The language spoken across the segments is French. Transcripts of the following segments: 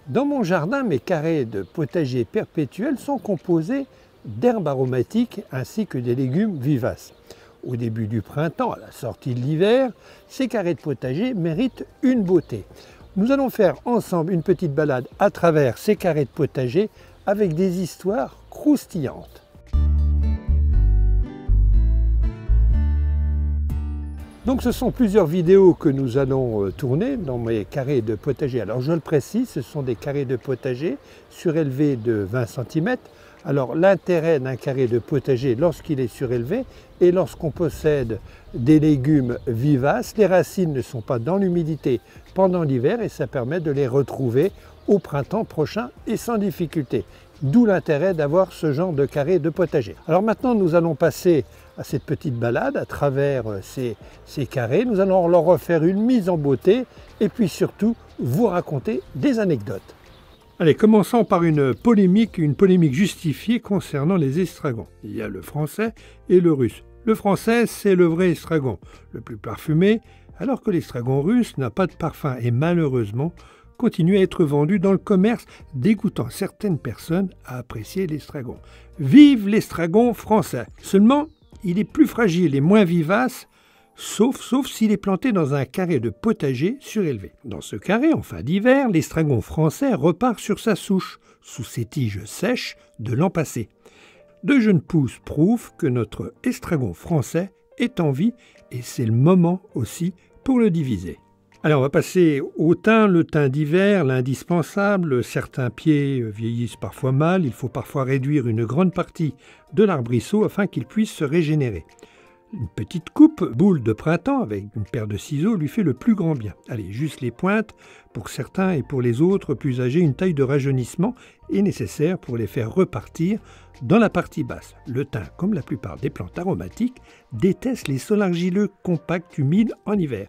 Dans mon jardin, mes carrés de potager perpétuels sont composés d'herbes aromatiques ainsi que des légumes vivaces. Au début du printemps, à la sortie de l'hiver, ces carrés de potager méritent une beauté. Nous allons faire ensemble une petite balade à travers ces carrés de potager avec des histoires croustillantes. Donc ce sont plusieurs vidéos que nous allons tourner dans mes carrés de potager. Alors je le précise, ce sont des carrés de potager surélevés de 20 cm. Alors l'intérêt d'un carré de potager lorsqu'il est surélevé et lorsqu'on possède des légumes vivaces, les racines ne sont pas dans l'humidité pendant l'hiver et ça permet de les retrouver au printemps prochain et sans difficulté. D'où l'intérêt d'avoir ce genre de carré de potager. Alors maintenant nous allons passer à cette petite balade à travers ces carrés. Nous allons leur refaire une mise en beauté et puis surtout vous raconter des anecdotes. Allez, commençons par une polémique justifiée concernant les estragons. Il y a le français et le russe. Le français, c'est le vrai estragon, le plus parfumé, alors que l'estragon russe n'a pas de parfum et malheureusement continue à être vendu dans le commerce, dégoûtant certaines personnes à apprécier l'estragon. Vive l'estragon français! Seulement, il est plus fragile et moins vivace, sauf s'il est planté dans un carré de potager surélevé. Dans ce carré, en fin d'hiver, l'estragon français repart sur sa souche, sous ses tiges sèches de l'an passé. De jeunes pousses prouvent que notre estragon français est en vie et c'est le moment aussi pour le diviser. Alors on va passer au thym, le thym d'hiver, l'indispensable. Certains pieds vieillissent parfois mal, il faut parfois réduire une grande partie de l'arbrisseau afin qu'il puisse se régénérer. Une petite coupe, boule de printemps avec une paire de ciseaux lui fait le plus grand bien. Allez, juste les pointes, pour certains et pour les autres plus âgés, une taille de rajeunissement est nécessaire pour les faire repartir dans la partie basse. Le thym, comme la plupart des plantes aromatiques, déteste les sols argileux compacts humides en hiver.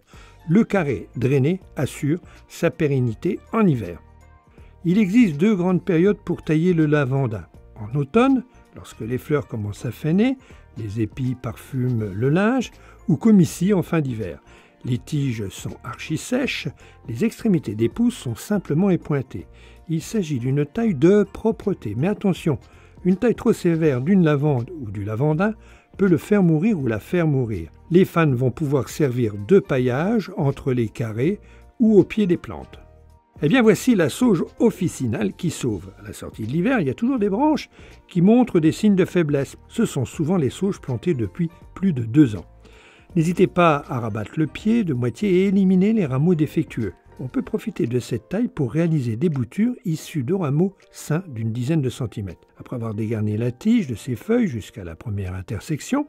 Le carré drainé assure sa pérennité en hiver. Il existe deux grandes périodes pour tailler le lavandin. En automne, lorsque les fleurs commencent à faner, les épis parfument le linge, ou comme ici en fin d'hiver. Les tiges sont archi-sèches, les extrémités des pousses sont simplement épointées. Il s'agit d'une taille de propreté. Mais attention, une taille trop sévère d'une lavande ou du lavandin peut le faire mourir ou la faire mourir. Les fans vont pouvoir servir de paillage entre les carrés ou au pied des plantes. Eh bien voici la sauge officinale qui sauve. À la sortie de l'hiver, il y a toujours des branches qui montrent des signes de faiblesse. Ce sont souvent les sauges plantées depuis plus de 2 ans. N'hésitez pas à rabattre le pied de moitié et éliminer les rameaux défectueux. On peut profiter de cette taille pour réaliser des boutures issues de rameaux sains d'une dizaine de centimètres. Après avoir dégarni la tige de ses feuilles jusqu'à la première intersection,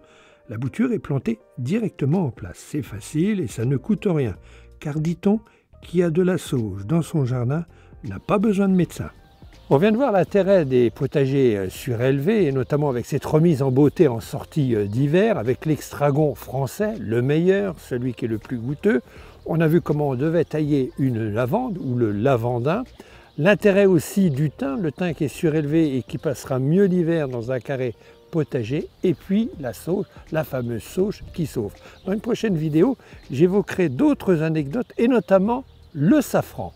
la bouture est plantée directement en place. C'est facile et ça ne coûte rien, car dit-on, qui a de la sauge dans son jardin n'a pas besoin de médecin. On vient de voir l'intérêt des potagers surélevés, et notamment avec cette remise en beauté en sortie d'hiver, avec l'estragon français, le meilleur, celui qui est le plus goûteux. On a vu comment on devait tailler une lavande ou le lavandin. L'intérêt aussi du thym, le thym qui est surélevé et qui passera mieux l'hiver dans un carré potager, et puis la sauge, la fameuse sauge qui sauve. Dans une prochaine vidéo, j'évoquerai d'autres anecdotes et notamment le safran.